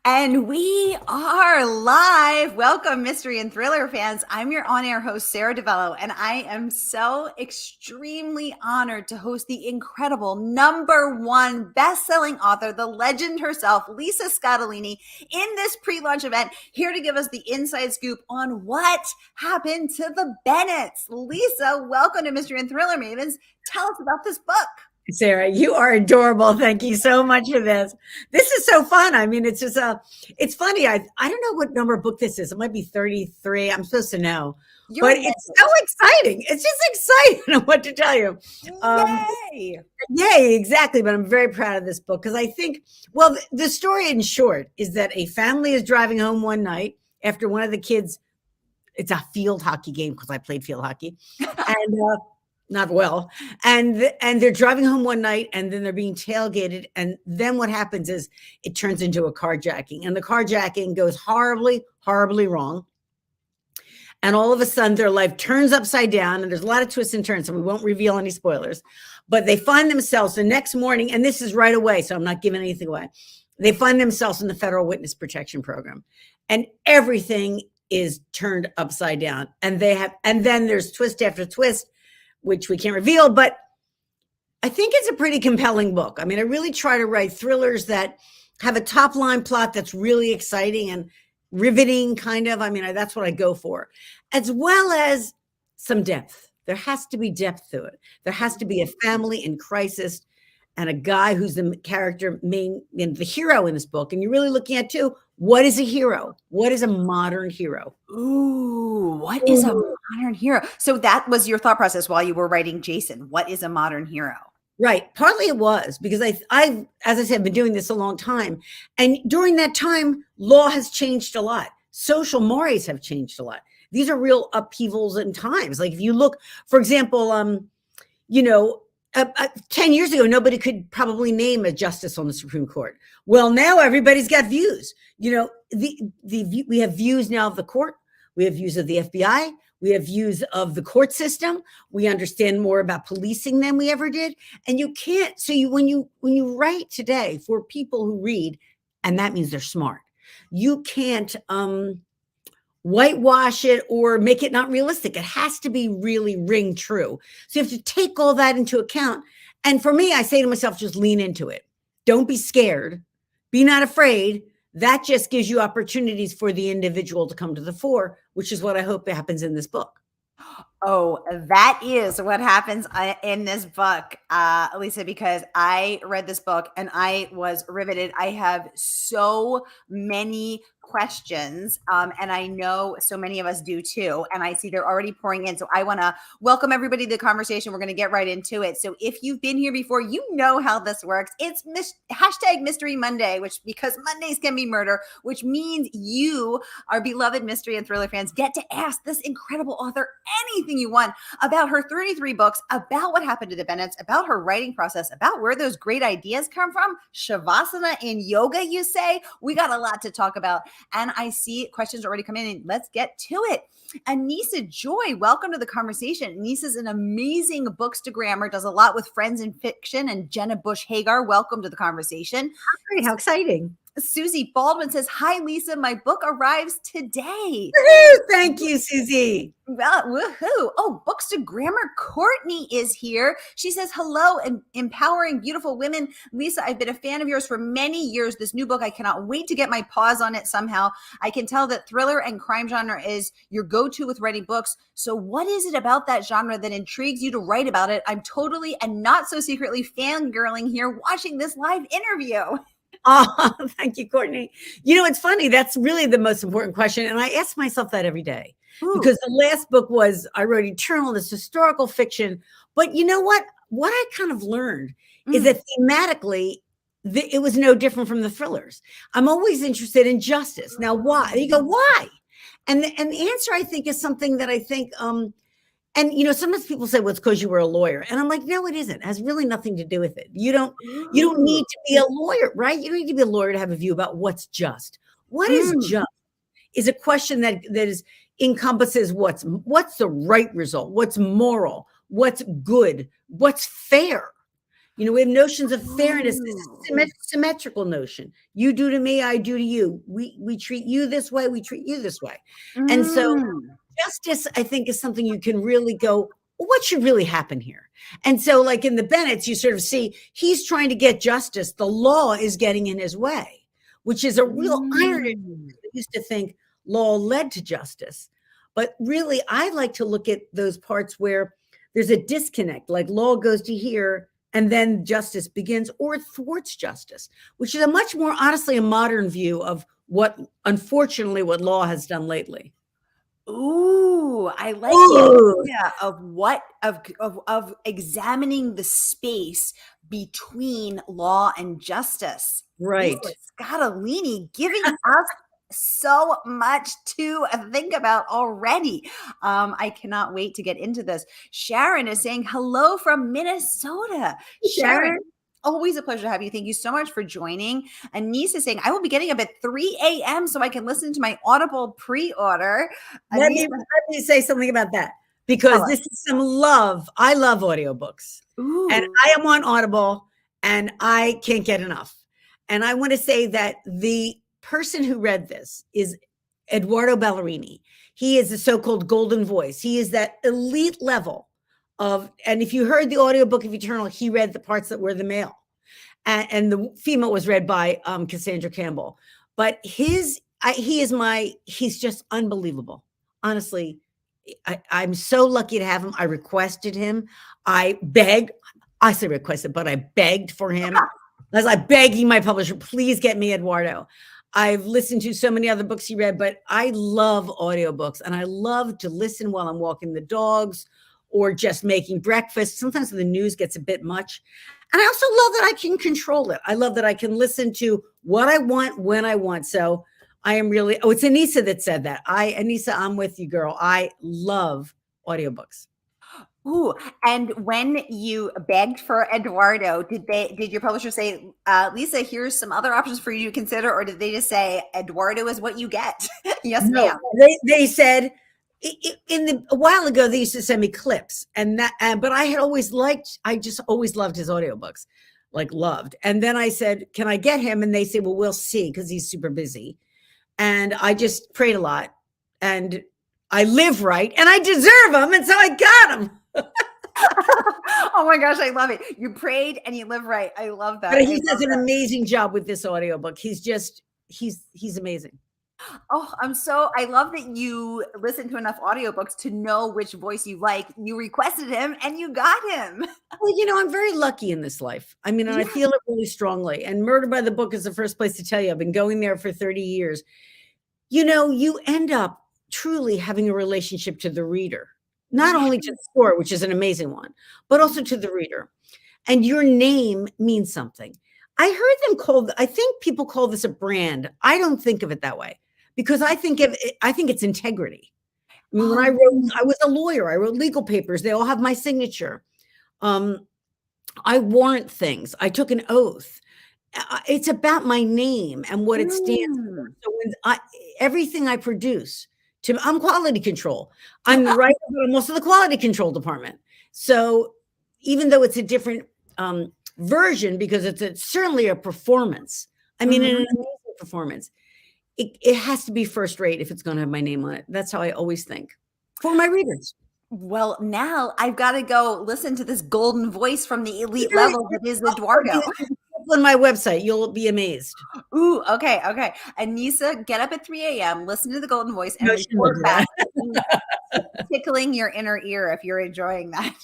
And we are live. Welcome, mystery and thriller fans. I'm your on-air host, Sara DiVello, and I am so extremely honored to host the incredible #1 best-selling author, the legend herself, Lisa Scottoline, in this pre-launch event, here to give us the inside scoop on what happened to the Bennetts. Lisa, welcome to Mystery and Thriller Mavens. Tell us about this book. Sara, you are adorable. Thank you so much for this. This is so fun. I mean, it's just it's funny. I don't know what number book this is. It might be 33. I'm supposed to know, but it's so exciting. It's just exciting. I don't know what to tell you. Yay, exactly. But I'm very proud of this book because I think, well, the story in short is that a family is driving home one night after one of the kids, it's a field hockey game because I played field hockey, and not well. And they're driving home one night and then they're being tailgated. And then what happens is it turns into a carjacking, and the carjacking goes horribly, horribly wrong. And all of a sudden their life turns upside down, and there's a lot of twists and turns, so we won't reveal any spoilers, but they find themselves the next morning, and this is right away, so I'm not giving anything away. They find themselves in the Federal Witness Protection Program, and everything is turned upside down. And then there's twist after twist, which we can't reveal, but I think it's a pretty compelling book. I mean, I really try to write thrillers that have a top line plot that's really exciting and riveting, kind of. I mean, that's what I go for, as well as some depth. There has to be depth to it. There has to be a family in crisis and a guy who's the character the hero in this book. And you're really looking at too, what is a hero? What is a modern hero? Ooh, what is a modern hero? So that was your thought process while you were writing Jason. What is a modern hero? Right. Partly it was because I've, as I said, been doing this a long time. And during that time, law has changed a lot. Social mores have changed a lot. These are real upheavals in times. Like if you look, for example, 10 years ago, nobody could probably name a justice on the Supreme Court. Well, now everybody's got views. We have views now of the court. We have views of the FBI. We have views of the court system. We understand more about policing than we ever did. And you can't. So when you write today for people who read, and that means they're smart, you can't whitewash it or make it not realistic. It has to be really ring true. So you have to take all that into account. And for me, I say to myself, just lean into it. Don't be scared. Be not afraid. That just gives you opportunities for the individual to come to the fore, which is what I hope happens in this book. Oh, that is what happens in this book, Lisa, because I read this book and I was riveted. I have so many questions, and I know so many of us do too. And I see they're already pouring in. So I want to welcome everybody to the conversation. We're going to get right into it. So if you've been here before, you know how this works. It's hashtag Mystery Monday, because Mondays can be murder, which means you, our beloved mystery and thriller fans, get to ask this incredible author anything you want about her 33 books, about what happened to the Bennetts, about her writing process, about where those great ideas come from. Shavasana in yoga, you say? We got a lot to talk about. And I see questions already come in. Let's get to it. Annissa Joy, welcome to the conversation. Anissa's an amazing bookstagrammer, does a lot with friends in fiction. And Jenna Bush Hagar, welcome to the conversation. Great, how exciting. Susie Baldwin says, hi, Lisa, my book arrives today. Woo-hoo! Thank you, Susie. Well, woohoo. Oh, Bookstagrammer Courtney is here. She says, hello, and empowering beautiful women. Lisa, I've been a fan of yours for many years. This new book, I cannot wait to get my paws on it somehow. I can tell that thriller and crime genre is your go-to with writing books. So what is it about that genre that intrigues you to write about it? I'm totally and not so secretly fangirling here watching this live interview. Oh, thank you, Courtney. It's funny. That's really the most important question. And I ask myself that every day. Ooh. Because the last book I wrote Eternal, this historical fiction. But you know what? What I kind of learned is that thematically, it was no different from the thrillers. I'm always interested in justice. Now, why? You go, why? And the answer, I think, is something that I think, and sometimes people say, well, it's because you were a lawyer. And I'm like, no, it isn't. It has really nothing to do with it. You don't need to be a lawyer, right? You don't need to be a lawyer to have a view about what's just. What is just is a question that encompasses what's the right result, what's moral, what's good, what's fair. You know, we have notions of fairness. This is Ooh. a symmetrical notion. You do to me, I do to you. We treat you this way, we treat you this way. And so Mm. justice, I think, is something you can really go, well, what should really happen here? And so, like in the Bennetts, you sort of see he's trying to get justice. The law is getting in his way, which is a real irony. Mm. I used to think law led to justice. But really, I like to look at those parts where there's a disconnect, like law goes to here and then justice begins or thwarts justice, which is a much more, honestly, a modern view of what, unfortunately, what law has done lately. Ooh, I like the Ooh. idea of what of examining the space between law and justice. Lisa Right. Scottoline giving us so much to think about already. I cannot wait to get into this. Sharon is saying hello from Minnesota. Sharon, Sharon. always a pleasure to have you. Thank you so much for joining. Annissa saying, I will be getting up at 3 a.m. so I can listen to my Audible pre-order. Let Annissa, me say something about that, because tell us. this is some love. I love audiobooks, and Ooh. I am on Audible, and I can't get enough. And I want to say that the person who read this is Eduardo Ballerini. He is the so-called golden voice. He is that elite level of, and if you heard the audiobook of Eternal, he read the parts that were the male. And the female was read by Cassandra Campbell. But he's just unbelievable. Honestly, I'm so lucky to have him. I requested him. I say requested, but I begged for him. I was like begging my publisher, please get me Eduardo. I've listened to so many other books he read, but I love audiobooks, and I love to listen while I'm walking the dogs or just making breakfast. Sometimes the news gets a bit much. And I also love that I can control it. I love that I can listen to what I want when I want. So I am really, it's Annissa that said that. Annissa, I'm with you, girl. I love audiobooks. Ooh, and when you begged for Eduardo, did your publisher say, Lisa, here's some other options for you to consider, or did they just say Eduardo is what you get? Yes, No, ma'am. they said a while ago, they used to send me clips, and but I just always loved his audiobooks, like loved. And then I said, can I get him? And they say, well, we'll see, because he's super busy. And I just prayed a lot, and I live right, and I deserve them. And so I got him. Oh my gosh, I love it. You prayed and you live right. I love that. But he does an amazing job with this audiobook. He's amazing. Oh, I love that you listen to enough audiobooks to know which voice you like. You requested him and you got him. Well, I'm very lucky in this life. I mean, and I feel it really strongly. And Murder by the Book is the first place to tell you. I've been going there for 30 years. You end up truly having a relationship to the reader, not only to the score, which is an amazing one, but also to the reader. And your name means something. I think people call this a brand. I don't think of it that way, because I think it's integrity. I mean, when I was a lawyer, I wrote legal papers. They all have my signature. I warrant things. I took an oath. It's about my name and what it stands for. So when everything I produce, I'm quality control. I'm the writer, but I'm also the quality control department. So even though it's a different version, because it's certainly a performance. I mean, an amazing performance. It has to be first rate if it's going to have my name on it. That's how I always think for my readers. Well, now I've got to go listen to this golden voice from the elite level that is Eduardo. On my website, you'll be amazed. Ooh, okay. Annissa, get up at 3 a.m., listen to the golden voice, and report back, tickling your inner ear if you're enjoying that.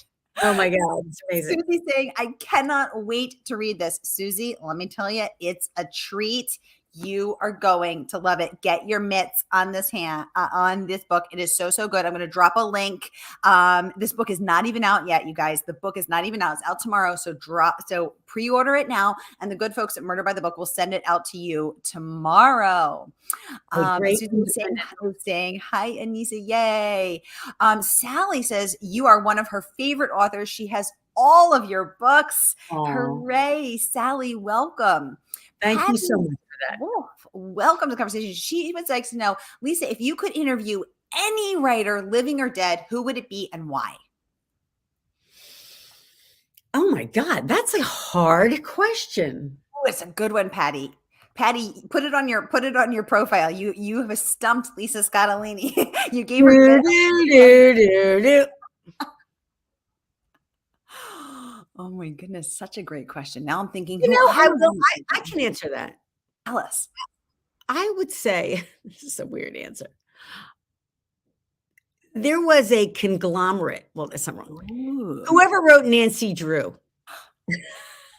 Oh my God, it's amazing. Susie saying, I cannot wait to read this. Susie, let me tell you, it's a treat. You are going to love it. Get your mitts on this on this book. It is so good. I'm going to drop a link. This book is not even out yet, you guys. The book is not even out. It's out tomorrow. So pre-order it now, and the good folks at Murder by the Book will send it out to you tomorrow. Susan saying, hi, Annissa, yay. Sally says you are one of her favorite authors. She has all of your books. Aww. Hooray, Sally, welcome. Thank you so much for that. Welcome to the conversation. She would like to know, Lisa, if you could interview any writer, living or dead, who would it be and why? Oh my God, that's a hard question. Oh, it's a good one, Patty. Patty, put it on your profile. You have stumped Lisa Scottoline. You gave her Do, the do, do, do, do. Oh my goodness, such a great question. Now I'm thinking You who know, I would I can answer that. tell us. I would say, this is a weird answer. There was a conglomerate. Well, that's not wrong. Ooh. Whoever wrote Nancy Drew.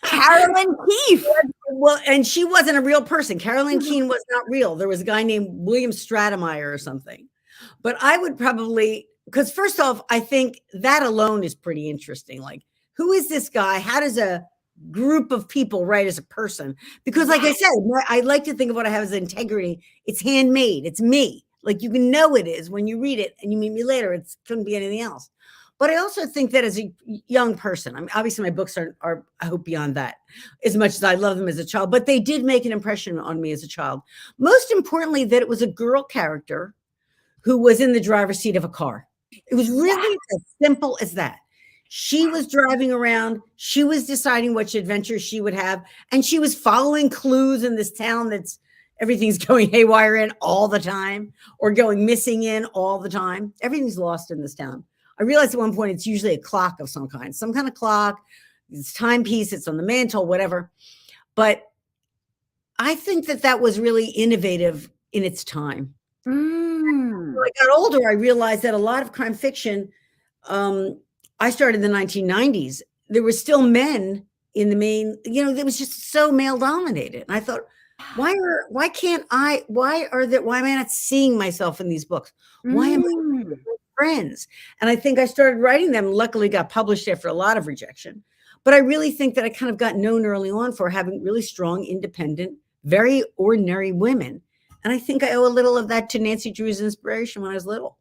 Carolyn Keefe. Well, and she wasn't a real person. Carolyn Keene was not real. There was a guy named William Stratemeyer or something. But I would probably, because first off, I think that alone is pretty interesting. Like, who is this guy? How does a group of people write as a person? Because like I said, I like to think of what I have as integrity. It's handmade. It's me. Like you can know it is when you read it and you meet me later. It couldn't be anything else. But I also think that as a young person, I mean, obviously my books are, I hope, beyond that, as much as I love them as a child, but they did make an impression on me as a child. Most importantly, that it was a girl character who was in the driver's seat of a car. It was really as simple as that. She was driving around. She was deciding which adventure she would have. And she was following clues in this town that's everything's going haywire in all the time or going missing in all the time. Everything's lost in this town. I realized at one point it's usually a clock of some kind of clock. It's timepiece. It's on the mantle, whatever. But I think that was really innovative in its time. When I got older, I realized that a lot of crime fiction, I started in the 1990s. There were still men in the main, it was just so male dominated. And I thought, why am I not seeing myself in these books? Why am I friends? And I think I started writing them, luckily got published after a lot of rejection. But I really think that I kind of got known early on for having really strong, independent, very ordinary women. And I think I owe a little of that to Nancy Drew's inspiration when I was little.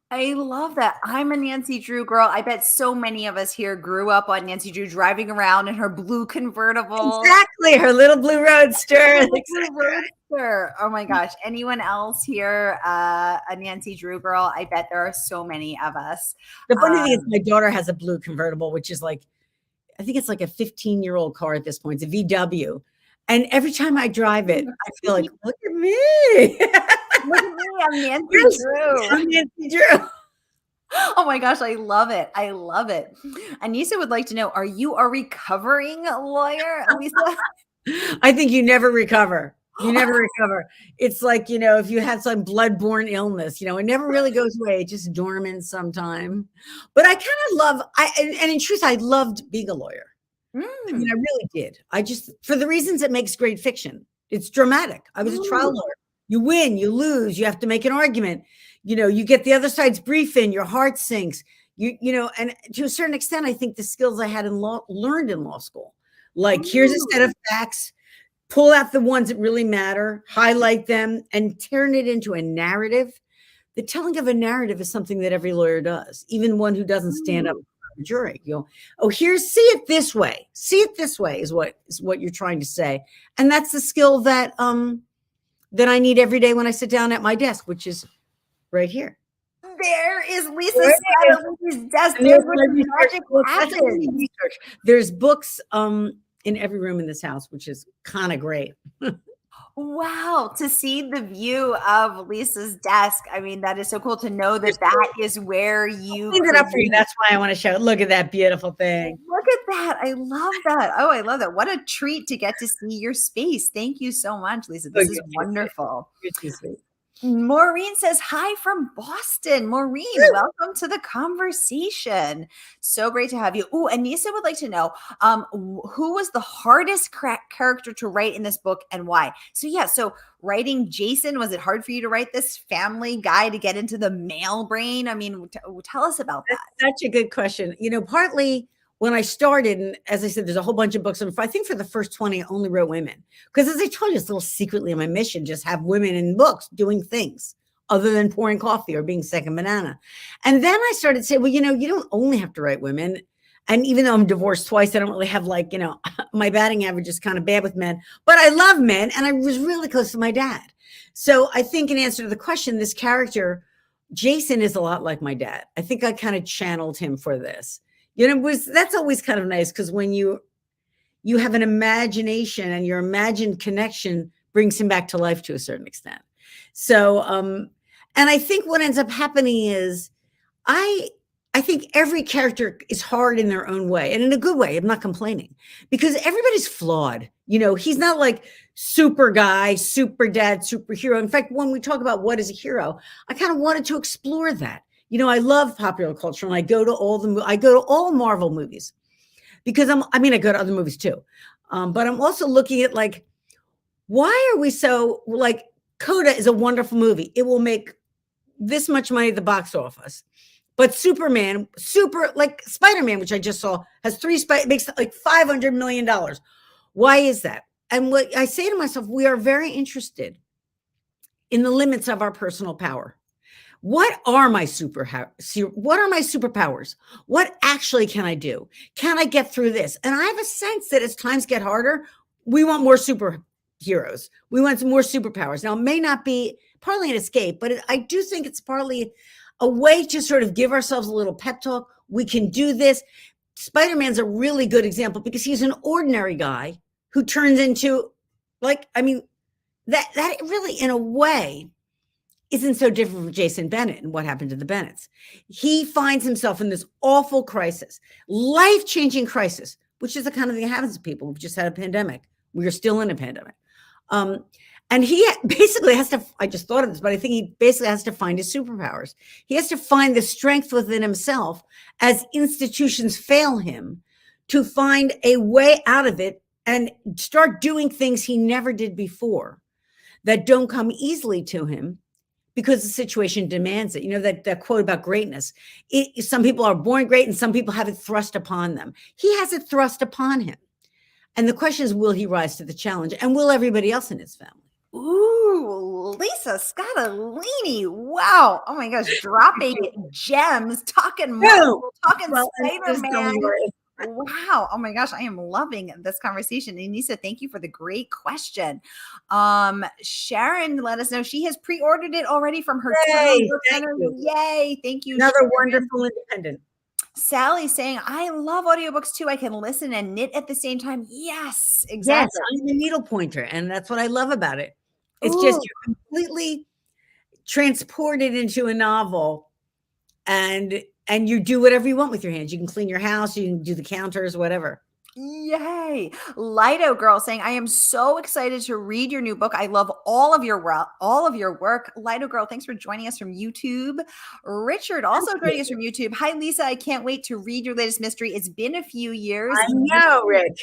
I love that. I'm a Nancy Drew girl. I bet so many of us here grew up on Nancy Drew driving around in her blue convertible. Exactly. Her little blue roadster. Roadster. Oh my gosh. Anyone else here a Nancy Drew girl? I bet there are so many of us. The funny thing is my daughter has a blue convertible, which is like, I think it's like a 15-year-old car at this point. It's a VW. And every time I drive it, I feel like, look at me. Look at me. I'm Nancy Drew. I'm Nancy Drew. Oh my gosh, I love it. I love it. Annissa would like to know, are you a recovering lawyer, Lisa? I think you never recover. You never recover. It's like, if you had some blood-borne illness, it never really goes away. It's just dormant sometime. But I kind of love, and in truth, I loved being a lawyer. I mean, I really did. I just, for the reasons it makes great fiction. It's dramatic. I was a trial lawyer. You win, you lose, you have to make an argument. You get the other side's brief in, your heart sinks. And to a certain extent, I think the skills I had learned in law school. Like, here's a set of facts, pull out the ones that really matter, highlight them, and turn it into a narrative. The telling of a narrative is something that every lawyer does, even one who doesn't stand up to the jury. See it this way. See it this way is what you're trying to say. And that's the skill that I need every day when I sit down at my desk, which is right here. There is Lisa Scottoline's desk. There's where the magic happens. There's books in every room in this house, which is kind of great. Wow, to see the view of Lisa's desk. I mean, that is so cool to know that is where you cleaned it up for you. That's why I want to show it. Look at that beautiful thing. Look at that. I love that. Oh, I love that. What a treat to get to see your space. Thank you so much, Lisa. This is wonderful. You're too sweet. Maureen says, hi from Boston. Maureen, welcome to the conversation. So great to have you. Oh, Annissa would like to know, who was the hardest character to write in this book and why? So writing Jason, was it hard for you to write this family guy to get into the male brain? I mean, tell us about that. That's such a good question. Partly when I started, and as I said, there's a whole bunch of books. And I think for the first 20, I only wrote women. Because as I told you, it's a little secretly my mission, just have women in books doing things other than pouring coffee or being second banana. And then I started saying, well, you don't only have to write women. And even though I'm divorced twice, I don't really have my batting average is kind of bad with men. But I love men, and I was really close to my dad. So I think in answer to the question, this character, Jason, is a lot like my dad. I think I kind of channeled him for this. That's always kind of nice, because when you have an imagination, and your imagined connection brings him back to life to a certain extent. So, and I think what ends up happening is I think every character is hard in their own way, and in a good way. I'm not complaining, because everybody's flawed. He's not like super guy, super dad, superhero. In fact, when we talk about what is a hero, I kind of wanted to explore that. I love popular culture, and I go to all Marvel movies, because I go to other movies too. But I'm also looking at, like, why are we so, like, Coda is a wonderful movie. It will make this much money at the box office. But Superman, like Spider-Man, which I just saw, has makes like $500 million. Why is that? And what I say to myself, we are very interested in the limits of our personal power. What are my superpowers? What actually can I do? Can I get through this? And I have a sense that as times get harder, we want more superheroes. We want some more superpowers. Now, it may not be partly an escape, but I do think it's partly a way to sort of give ourselves a little pep talk. We can do this. Spider-Man's a really good example, because he's an ordinary guy who turns into, like, that really, in a way, isn't so different from Jason Bennett and what happened to the Bennetts. He finds himself in this awful crisis, life-changing crisis, which is the kind of thing that happens to people. We've just had a pandemic. We are still in a pandemic. And he basically has to, I just thought of this, but I think he basically has to find his superpowers. He has to find the strength within himself, as institutions fail him, to find a way out of it and start doing things he never did before, that don't come easily to him because the situation demands it. That quote about greatness. Some people are born great, and some people have it thrust upon them. He has it thrust upon him. And the question is, will he rise to the challenge? And will everybody else in his family? Ooh, Lisa Scottoline. Wow. Oh my gosh. Dropping gems, talking Marvel, talking Spider-Man. Wow. Oh my gosh. I am loving this conversation. Annissa, thank you for the great question. Sharon let us know she has pre-ordered it already from her center. Yay. Thank you. Another wonderful independent. Sally saying, I love audiobooks too. I can listen and knit at the same time. Yes, exactly. Yes, I'm a needle pointer, and that's what I love about it. It's just, you're completely transported into a novel, and you do whatever you want with your hands. You can clean your house, you can do the counters, whatever. Yay. Lido Girl saying, I am so excited to read your new book. I love all of your work. Lido Girl, thanks for joining us from YouTube. Richard also joining us from YouTube. Hi, Lisa. I can't wait to read your latest mystery. It's been a few years. I know, Rick.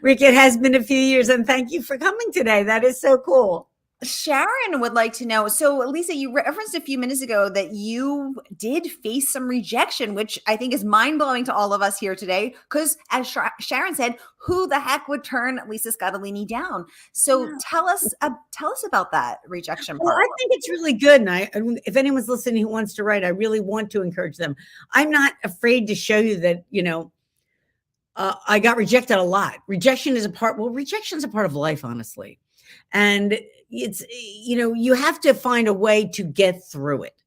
Rick, it has been a few years, and thank you for coming today. That is so cool. Sharon would like to know. So, Lisa, you referenced a few minutes ago that you did face some rejection, which I think is mind-blowing to all of us here today. Because as Sharon said, who the heck would turn Lisa Scottoline down? So tell us about that rejection part. Well, I think it's really good. And if anyone's listening who wants to write, I really want to encourage them. I'm not afraid to show you that, I got rejected a lot. Rejection's a part of life, honestly. And it's, you have to find a way to get through it.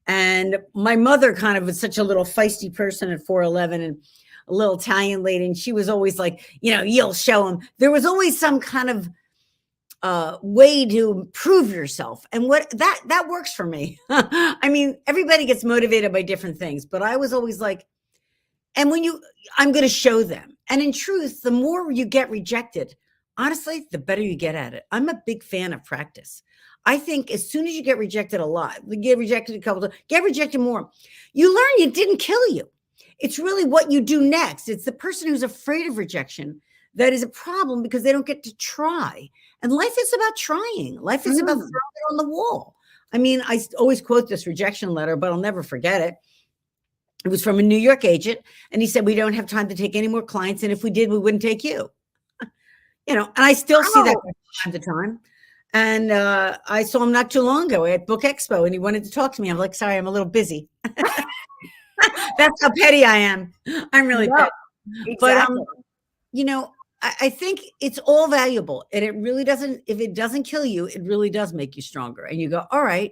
And my mother kind of was such a little feisty person at 4'11" and a little Italian lady. And she was always like, you'll show them. There was always some kind of way to prove yourself. And that works for me. I mean, everybody gets motivated by different things, but I was always like, I'm going to show them. And in truth, the more you get rejected, honestly, the better you get at it. I'm a big fan of practice. I think as soon as you get rejected a lot, we get rejected a couple of times, get rejected more, you learn it didn't kill you. It's really what you do next. It's the person who's afraid of rejection that is a problem, because they don't get to try. And life is about trying. Life is about throwing it on the wall. I mean, I always quote this rejection letter, but I'll never forget it. It was from a New York agent, and he said, we don't have time to take any more clients, and if we did, we wouldn't take you. And I still see that from time to time. And I saw him not too long ago at Book Expo, and he wanted to talk to me. I'm like, sorry, I'm a little busy. That's how petty I am. I'm really petty. Exactly. But, I think it's all valuable. And it really doesn't, if it doesn't kill you, it really does make you stronger. And you go, all right.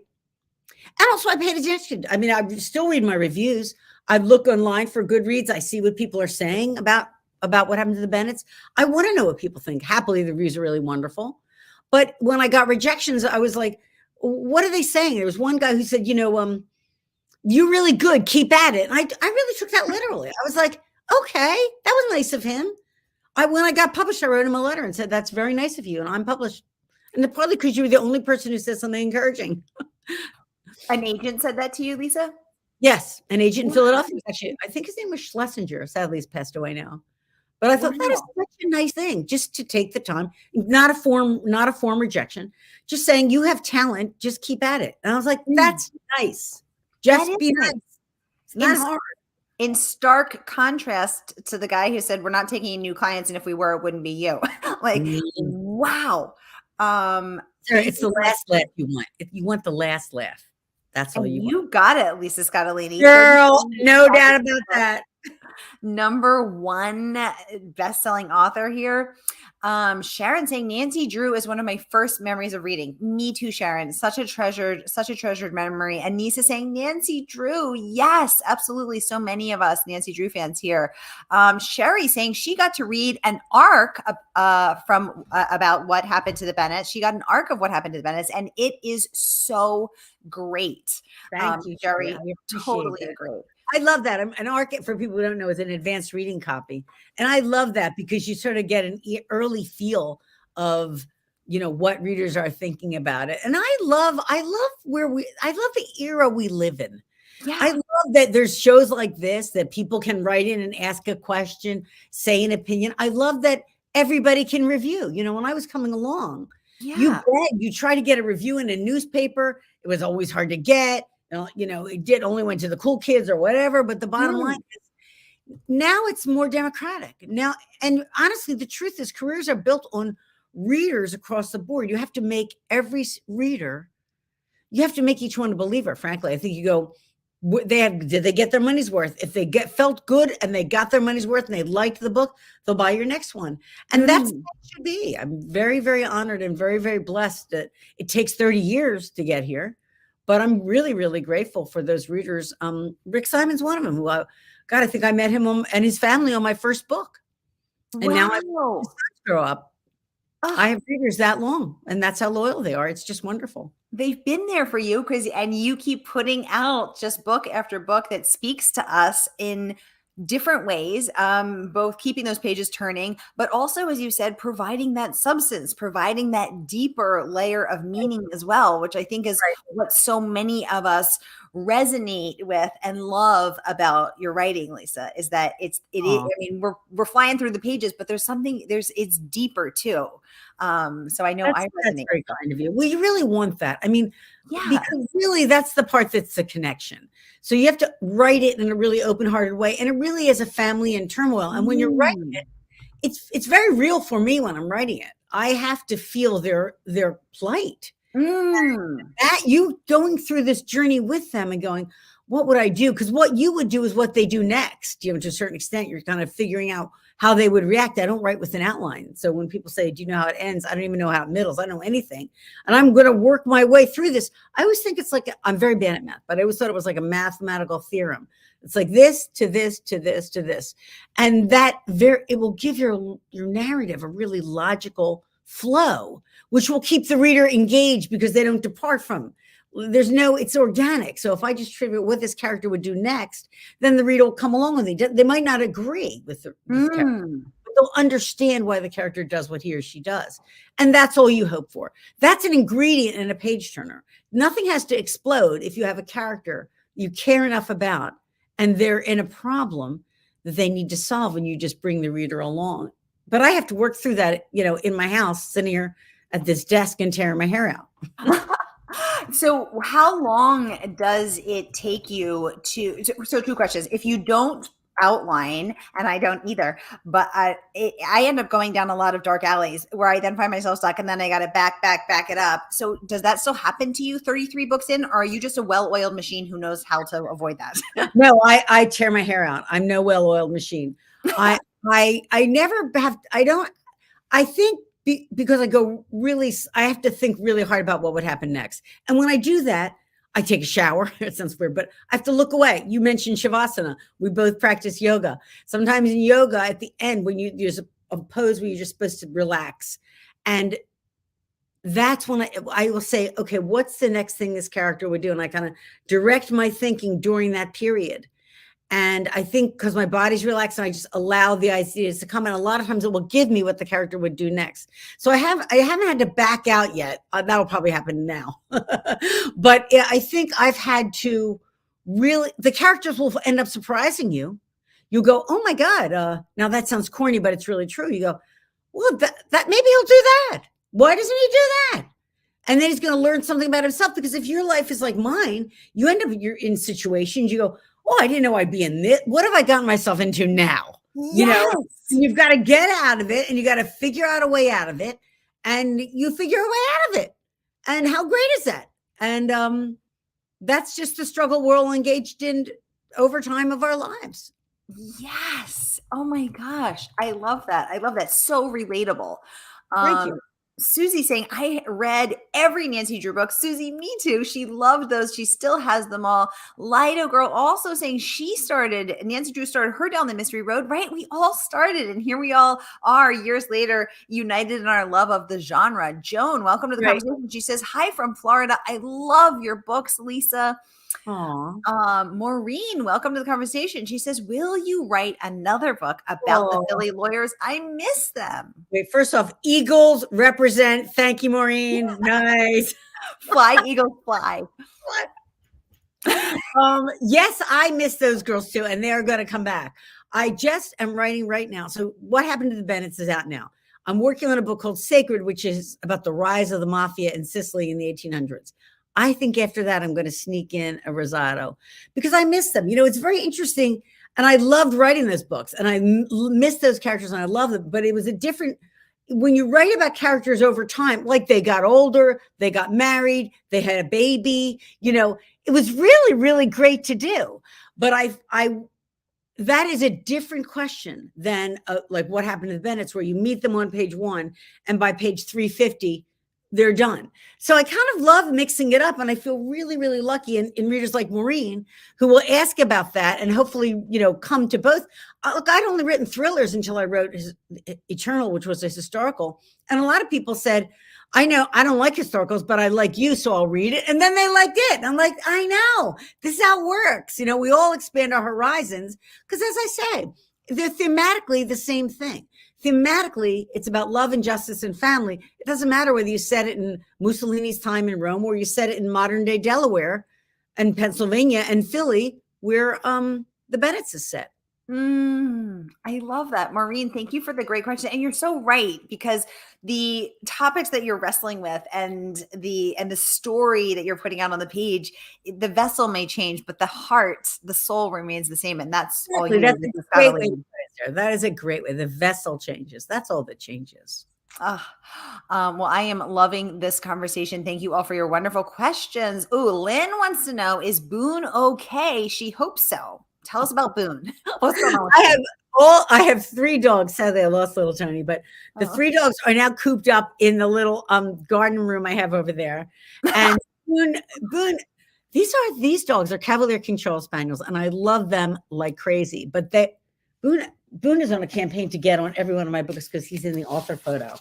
And also I paid attention. I mean, I still read my reviews. I look online for Goodreads. I see what people are saying about what happened to the Bennetts. I want to know what people think. Happily, the reviews are really wonderful. But when I got rejections, I was like, what are they saying? There was one guy who said, you're really good. Keep at it. And I really took that literally. I was like, okay, that was nice of him. When I got published, I wrote him a letter and said, that's very nice of you. And I'm published. And probably because you were the only person who said something encouraging. An agent said that to you, Lisa? Yes. An agent in Philadelphia. Actually, I think his name was Schlesinger. Sadly, he's passed away now. But I thought that is such a nice thing, just to take the time, not a form rejection, just saying you have talent, just keep at it. And I was like, that's nice. Just be nice. It's not hard. In stark contrast to the guy who said, we're not taking in new clients, and if we were, it wouldn't be you. Like, wow. It's the last laugh you want. If you want the last laugh, that's all you want. You got it, Lisa Scottoline. Girl, no doubt about that. Number 1 best-selling author here. Sharon saying Nancy Drew is one of my first memories of reading. Me too, Sharon. Such a treasured memory. And Annissa saying Nancy Drew. Yes, absolutely. So many of us Nancy Drew fans here. Sherry saying she got to read an arc from about what happened to the Bennetts. She got an arc of what happened to the Bennetts, and it is so great. Thank you, Sherry. Totally agree. I love that. An ARC, for people who don't know, is an advanced reading copy. And I love that because you sort of get an early feel of, what readers are thinking about it. And I love the era we live in. Yeah. I love that there's shows like this that people can write in and ask a question, say an opinion. I love that everybody can review. When I was coming along, you try to get a review in a newspaper. It was always hard to get. It only went to the cool kids or whatever, but the bottom line is now it's more democratic now. And honestly, the truth is careers are built on readers across the board. You have to make every reader, you have to make each one a believer. Frankly, I think you go, did they get their money's worth? If they felt good and they got their money's worth and they liked the book, they'll buy your next one. And that's what it should be. I'm very, very honored and very, very blessed that it takes 30 years to get here. But I'm really, really grateful for those readers. Rick Simon's one of them. Who I think I met him and his family on my first book. And now I've grow up. I have readers that long, and that's how loyal they are. It's just wonderful. They've been there for you and you keep putting out just book after book that speaks to us in different ways, both keeping those pages turning, but also, as you said, providing that substance, providing that deeper layer of meaning as well, which I think is what so many of us resonate with and love about your writing, Lisa, is that it is, I mean, we're flying through the pages, but it's deeper too. So I know I resonate. That's very kind of you. Well, you really want that. I mean, because really that's the part that's the connection. So you have to write it in a really open-hearted way. And it really is a family in turmoil. And when you're writing it, it's very real for me when I'm writing it. I have to feel their plight. That you going through this journey with them and going, what would I do? Because what you would do is what they do next. To a certain extent, you're kind of figuring out how they would react. I don't write with an outline. So when people say, do you know how it ends? I don't even know how it middles. I don't know anything. And I'm going to work my way through this. I always think it's like, I'm very bad at math, but I always thought it was like a mathematical theorem. It's like this to this to this to this. And it will give your narrative a really logical flow, which will keep the reader engaged because they don't depart from. It's organic. So if I just tribute what this character would do next, then the reader will come along with it. They might not agree with the character, but they'll understand why the character does what he or she does. And that's all you hope for. That's an ingredient in a page turner. Nothing has to explode if you have a character you care enough about and they're in a problem that they need to solve, and you just bring the reader along. But I have to work through that, in my house, sitting here at this desk and tearing my hair out. So how long does it take you so 2 questions. If you don't outline, and I don't either, but I end up going down a lot of dark alleys where I then find myself stuck, and then I got to back it up. So does that still happen to you 33 books in, or are you just a well-oiled machine who knows how to avoid that? No, I tear my hair out. I'm no well-oiled machine. I never have, I think because I have to think really hard about what would happen next. And when I do that, I take a shower. It sounds weird, but I have to look away. You mentioned Shavasana. We both practice yoga. Sometimes in yoga, at the end, when there's a pose where you're just supposed to relax. And that's when I will say, okay, what's the next thing this character would do? And I kind of direct my thinking during that period. And I think because my body's relaxed and I just allow the ideas to come in, a lot of times it will give me what the character would do next. So I haven't had to back out yet. That'll probably happen now. But I think I've had to really, the characters will end up surprising you. You'll go, oh my God. Now that sounds corny, but it's really true. You go, well, that maybe he'll do that. Why doesn't he do that? And then he's going to learn something about himself, because if your life is like mine, you end up you're in situations, you go, oh, I didn't know I'd be in this. What have I gotten myself into now? Yes. You know, you've got to get out of it, and you got to figure out a way out of it, and you figure a way out of it. And how great is that? And that's just the struggle we're all engaged in over time of our lives. Yes. Oh my gosh. I love that. I love that. So relatable. Thank you. Susie saying, I read every Nancy Drew book. Susie, me too. She loved those. She still has them all. Lido Girl also saying Nancy Drew started her down the mystery road, right? We all started, and here we all are years later, united in our love of the genre. Joan, welcome to the conversation. She says, hi from Florida. I love your books, Lisa. Aww. Maureen, welcome to the conversation. She says, will you write another book about the Philly lawyers? I miss them. Wait, first off, Eagles represent. Thank you, Maureen. Nice. Fly, Eagles, fly. Yes, I miss those girls too, and they are going to come back. I just am writing right now. So What Happened to the Bennetts is out now. I'm working on a book called Sacred, which is about the rise of the mafia in Sicily in the 1800s. I think after that, I'm going to sneak in a Rosado because I miss them. You know, it's very interesting. And I loved writing those books, and I miss those characters, and I love them. But it was a different, when you write about characters over time, like they got older, they got married, they had a baby, you know, it was really, really great to do. But that is a different question than like What Happened to the Bennetts, where you meet them on page 1, and by page 350, they're done. So I kind of love mixing it up, and I feel really, really lucky in readers like Maureen, who will ask about that and hopefully, you know, come to both. Look, I'd only written thrillers until I wrote Eternal, which was a historical. And a lot of people said, I know I don't like historicals, but I like you, so I'll read it. And then they liked it. And I'm like, I know. This is how it works. You know, we all expand our horizons because, as I say, they're thematically the same thing. Thematically, it's about love and justice and family. It doesn't matter whether you set it in Mussolini's time in Rome or you set it in modern day Delaware and Pennsylvania and Philly, where the Bennetts is set. I love that. Maureen, thank you for the great question. And you're so right, because the topics that you're wrestling with and the story that you're putting out on the page, the vessel may change, but the heart, the soul remains the same. And that's all you need. That is a great way. The vessel changes. That's all that changes. Well, I am loving this conversation. Thank you all for your wonderful questions. Ooh, Lynn wants to know, is Boone okay? She hopes so. Tell us about Boone. What's going on? I have 3 dogs. Sadly, I lost little Tony, but the 3 dogs are now cooped up in the little garden room I have over there. And Boone, these dogs are Cavalier King Charles Spaniels, and I love them like crazy. But Boone is on a campaign to get on every one of my books because he's in the author photo.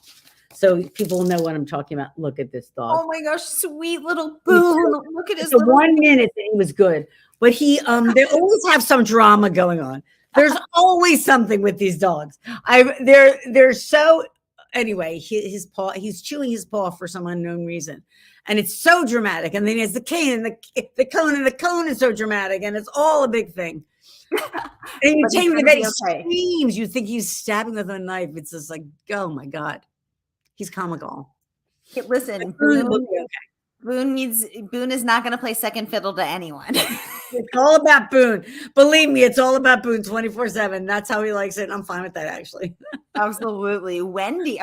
So people will know what I'm talking about. Look at this dog. Oh my gosh, sweet little Boone. Look at his little 1 minute that he was good. But they always have some drama going on. There's always something with these dogs. They're so, anyway, his paw, he's chewing his paw for some unknown reason. And it's so dramatic. And then he has the cane and the cone, and the cone is so dramatic. And it's all a big thing. And you take him to bed, he screams. You think he's stabbing with a knife. It's just like, oh my God. He's comical. Hey, listen, Boone is not going to play second fiddle to anyone. It's all about Boone. Believe me, it's all about Boone 24/7. That's how he likes it. And I'm fine with that, actually. Absolutely. Wendy,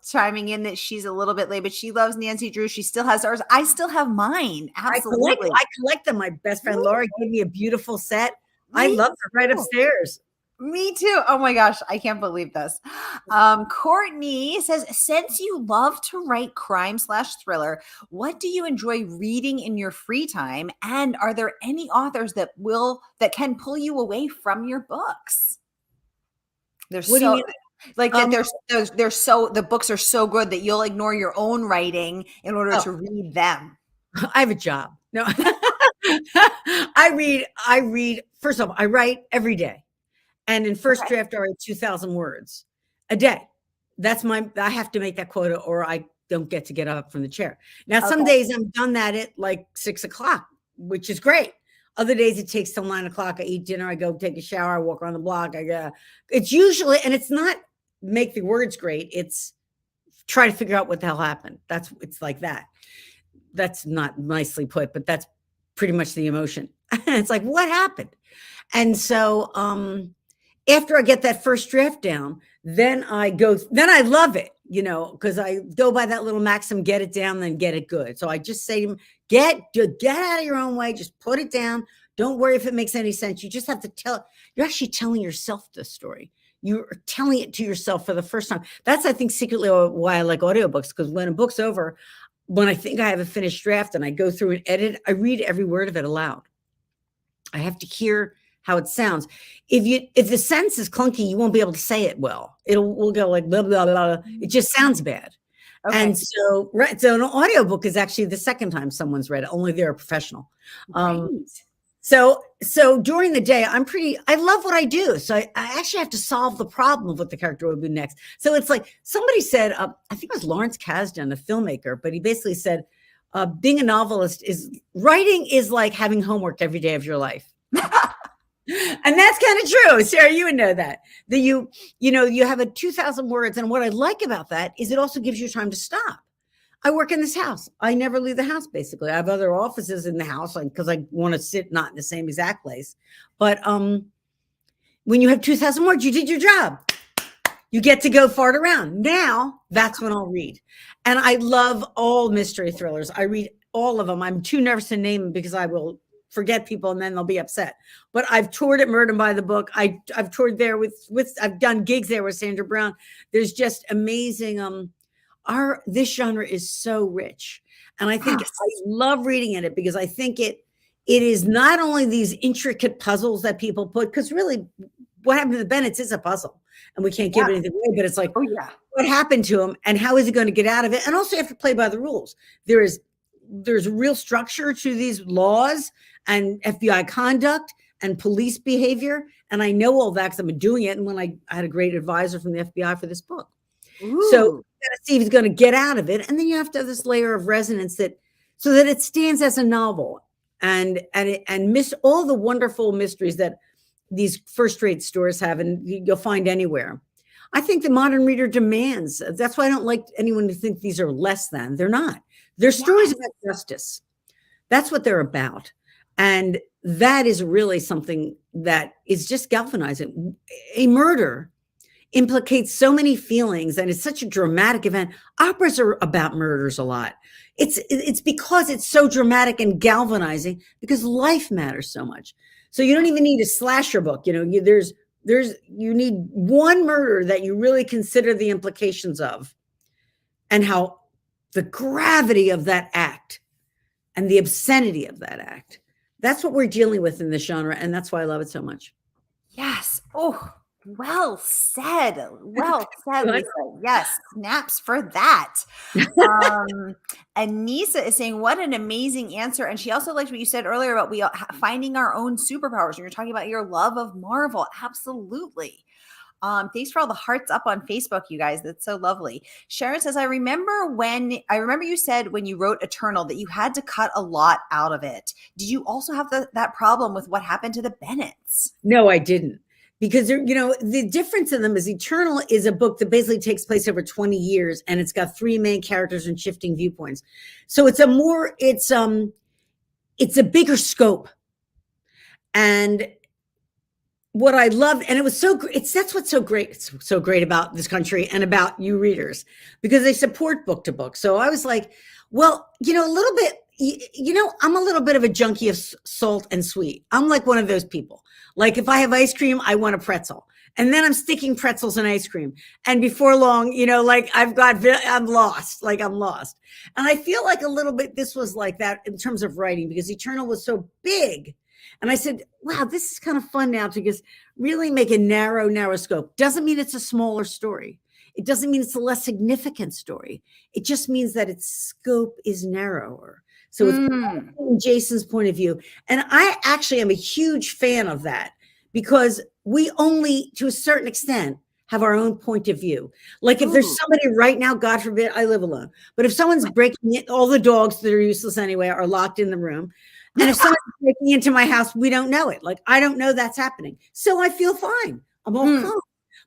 chiming in that she's a little bit late, but she loves Nancy Drew. She still has ours. I still have mine. Absolutely. I collect them. My best friend Laura gave me a beautiful set. I love her right upstairs. Me too. Oh my gosh, I can't believe this. Courtney says, since you love to write crime/thriller, what do you enjoy reading in your free time? And are there any authors that can pull you away from your books? They're What do you so mean? like that. They're so the books are so good that you'll ignore your own writing in order to read them. I have a job. No, I read. First off, I write every day. And in first draft, I write 2,000 words a day. I have to make that quota or I don't get up from the chair. Now, some days I'm done that at like 6:00, which is great. Other days it takes till 9:00. I eat dinner. I go take a shower. I walk around the block. It's usually, and it's not make the words great. It's try to figure out what the hell happened. It's like that. That's not nicely put, but that's pretty much the emotion. It's like, what happened? And so, after I get that first draft down, then I love it, because I go by that little maxim, get it down, then get it good. So I just say to him, get out of your own way. Just put it down. Don't worry if it makes any sense. You just have to you're actually telling yourself the story. You're telling it to yourself for the first time. That's, I think, secretly why I like audiobooks, because when a book's over, when I think I have a finished draft and I go through and edit, I read every word of it aloud. I have to hear how it sounds. If the sentence is clunky, you won't be able to say it well. We'll go like blah, blah, blah. It just sounds bad. Okay. And so an audiobook is actually the second time someone's read it, only they're a professional. Right. So during the day, I love what I do. So I actually have to solve the problem of what the character would do next. So it's like somebody said, I think it was Lawrence Kasdan, a filmmaker, but he basically said, being a novelist writing is like having homework every day of your life. And that's kind of true. Sara, you would know that you have 2,000 words. And what I like about that is it also gives you time to stop. I work in this house. I never leave the house, basically. I have other offices in the house because I want to sit not in the same exact place. But when you have 2,000 words, you did your job. You get to go fart around. Now, that's when I'll read. And I love all mystery thrillers. I read all of them. I'm too nervous to name them because I will forget people and then they'll be upset. But I've toured at Murder by the Book. I've toured there with I've done gigs there with Sandra Brown. There's just amazing. This genre is so rich. And I think I love reading in it because I think it is not only these intricate puzzles that people put, because really what happened to the Bennetts is a puzzle and we can't give anything away, but it's like, what happened to him and how is he going to get out of it? And also you have to play by the rules. There's real structure to these laws and FBI conduct and police behavior. And I know all that because I've been doing it. And when I had a great advisor from the FBI for this book. Ooh. So you got to see if he's going to get out of it. And then you have to have this layer of resonance so that it stands as a novel and miss all the wonderful mysteries that these first-rate stores have and you'll find anywhere. I think the modern reader demands. That's why I don't like anyone to think these are less than. They're not. They're stories about justice. That's what they're about. And that is really something that is just galvanizing. A murder implicates so many feelings and it's such a dramatic event. Operas are about murders a lot. It's because it's so dramatic and galvanizing because life matters so much. So you don't even need a slasher book. You need one murder that you really consider the implications of and how the gravity of that act and the obscenity of that act. That's what we're dealing with in this genre. And that's why I love it so much. Yes. Oh, well said. Well said, Lisa. Yes. Snaps for that. Annissa is saying, what an amazing answer. And she also liked what you said earlier about finding our own superpowers. And you're talking about your love of Marvel. Absolutely. Thanks for all the hearts up on Facebook, you guys. That's so lovely. Sharon says, I remember you said when you wrote Eternal that you had to cut a lot out of it. Did you also have that problem with what happened to the Bennetts? No, I didn't. Because, the difference in them is Eternal is a book that basically takes place over 20 years and it's got 3 main characters and shifting viewpoints. So it's a bigger scope. And what I loved, and it was so great. That's what's so great. It's so great about this country and about you readers because they support book to book. So I was like, well, a little bit, you know, I'm a little bit of a junkie of salt and sweet. I'm like one of those people. Like if I have ice cream, I want a pretzel. And then I'm sticking pretzels in ice cream. And before long, you know, like I'm lost. Like I'm lost. And I feel like a little bit this was like that in terms of writing because Eternal was so big. And I said, wow, this is kind of fun now to just really make a narrow scope. Doesn't mean it's a smaller story. It doesn't mean it's a less significant story. It just means that its scope is narrower. So it's from Jason's point of view. And I actually am a huge fan of that because we only, to a certain extent, have our own point of view. Like if there's somebody right now, God forbid, I live alone. But if someone's breaking in, all the dogs that are useless anyway are locked in the room. And if someone's breaking into my house, we don't know it. Like I don't know that's happening. So I feel fine. I'm all calm.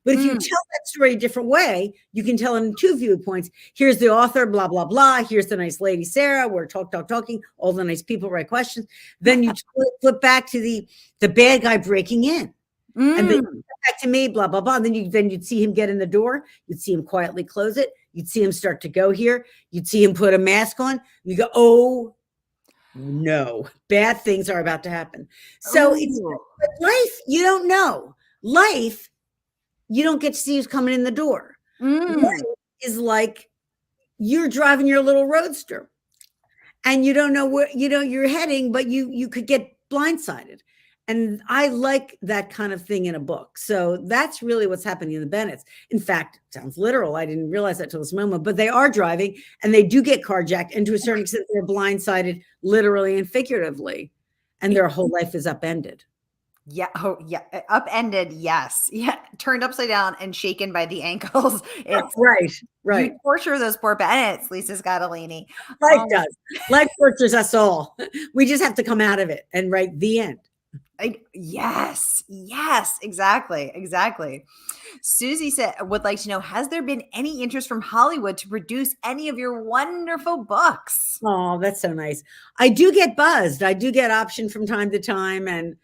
But if you tell that story a different way, you can tell it in two viewpoints. Here's the author, blah, blah, blah. Here's the nice lady, Sara. We're talking. All the nice people write questions. Then you flip back to the bad guy breaking in. And then back to me, blah, blah, blah. And then you'd see him get in the door. You'd see him quietly close it. You'd see him start to go here. You'd see him put a mask on. You go, oh, no, bad things are about to happen. So it's life. You don't know. Life, you don't get to see who's coming in the door. Life is like you're driving your little roadster and you don't know where, you know, you're heading, but you could get blindsided. And I like that kind of thing in a book. So that's really what's happening in the Bennetts. In fact, it sounds literal. I didn't realize that till this moment, but they are driving and they do get carjacked. And to a certain extent, they're blindsided literally and figuratively. And their whole life is upended. Yeah. Oh, yeah. Upended. Yes. Yeah. Turned upside down and shaken by the ankles. It's right. You torture those poor Bennetts, Lisa Scottoline. Life does. Life tortures us all. We just have to come out of it and write the end. Yes, exactly. Susie would like to know, has there been any interest from Hollywood to produce any of your wonderful books? Oh, that's so nice. I do get buzzed. I do get optioned from time to time and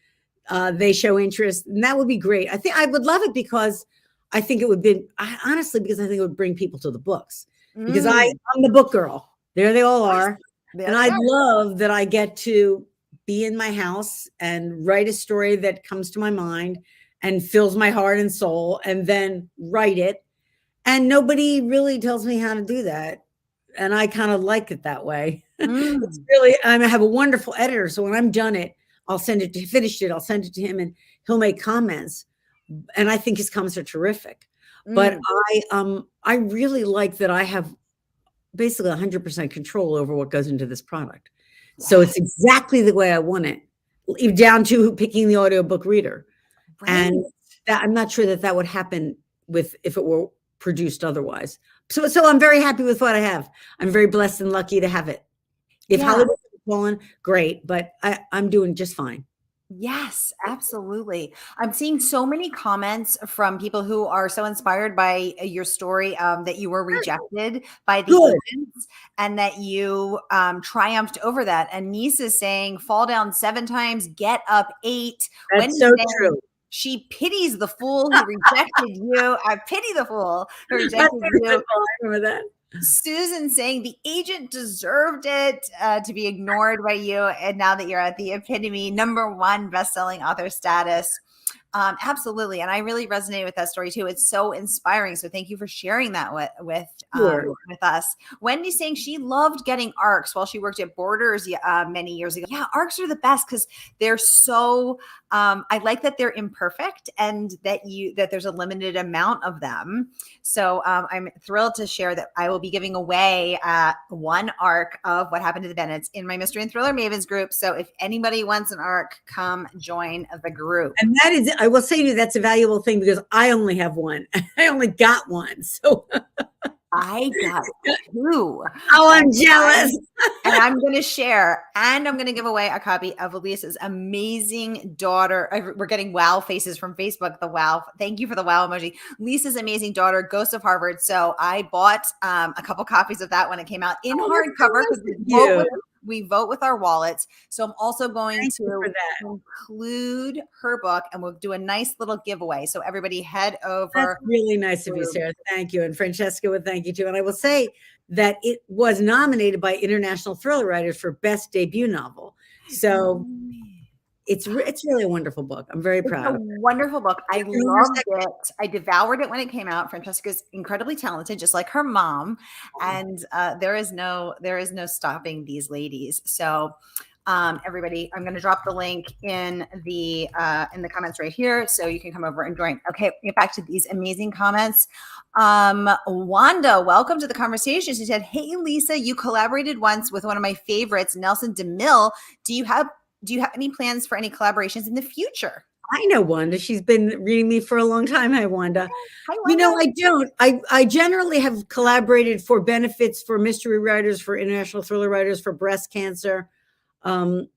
they show interest and that would be great. I think I would love it because I think it would be, honestly, because I think it would bring people to the books because I'm the book girl. There they all are. And I love that I get to be in my house and write a story that comes to my mind and fills my heart and soul and then write it. And nobody really tells me how to do that. And I kind of like it that way. It's really, I have a wonderful editor. So when I'm done it, I'll send it to him and he'll make comments. And I think his comments are terrific. But I really like that I have basically 100% control over what goes into this product. So it's exactly the way I want it, down to picking the audiobook reader. Right. And that, I'm not sure that would happen if it were produced otherwise. So I'm very happy with what I have. I'm very blessed and lucky to have it. If Hollywood is fallen, great, but I'm doing just fine. Yes, absolutely. I'm seeing so many comments from people who are so inspired by your story that you were rejected by the agents and that you triumphed over that. And Nissa's saying, fall down 7 times, get up 8. That's so true. She pities the fool who rejected you. I pity the fool who rejected you. I remember that. Susan saying the agent deserved it to be ignored by you. And now that you're at the epitome #1 best-selling author status. Absolutely. And I really resonate with that story too. It's so inspiring. So thank you for sharing that with us. Wendy saying she loved getting ARCs while she worked at Borders many years ago. Yeah, ARCs are the best because they're so, I like that they're imperfect and that there's a limited amount of them. So I'm thrilled to share that I will be giving away 1 ARC of What Happened to the Bennetts in my Mystery and Thriller Mavens group. So if anybody wants an ARC, come join the group. And that is, I will say to you, that's a valuable thing because I only have 1. I only got 1. So I got 2. Oh, I'm jealous. And I'm going to share and I'm going to give away a copy of Lisa's amazing daughter. We're getting wow faces from Facebook. The wow. Thank you for the wow emoji. Lisa's amazing daughter, Ghost of Harvard. So I bought a couple copies of that when it came out in hardcover because we vote with our wallets. So I'm also going Thank you to for that. include her book, and we'll do a nice little giveaway. So everybody head That's over. really nice of you, Sarah. Thank you. And Francesca would thank you too. And I will say that it was nominated by International Thriller Writers for Best Debut Novel. So it's really a wonderful book. I'm very It's proud a of it. wonderful book. I It's your loved second- it. I devoured it when it came out. Francesca's incredibly talented, just like her mom, and there is no stopping these ladies. So, everybody, I'm going to drop the link in the comments right here, so you can come over and join. Okay, get back to these amazing comments. Wanda, welcome to the conversation. She said, "Hey, Lisa, you collaborated once with one of my favorites, Nelson DeMille. Do you have any plans for any collaborations in the future?" I know Wanda. She's been reading me for a long time. Hi, Wanda. Hi, You know, Wanda. I don't. I generally have collaborated for benefits for mystery writers, for international thriller writers, for breast cancer. And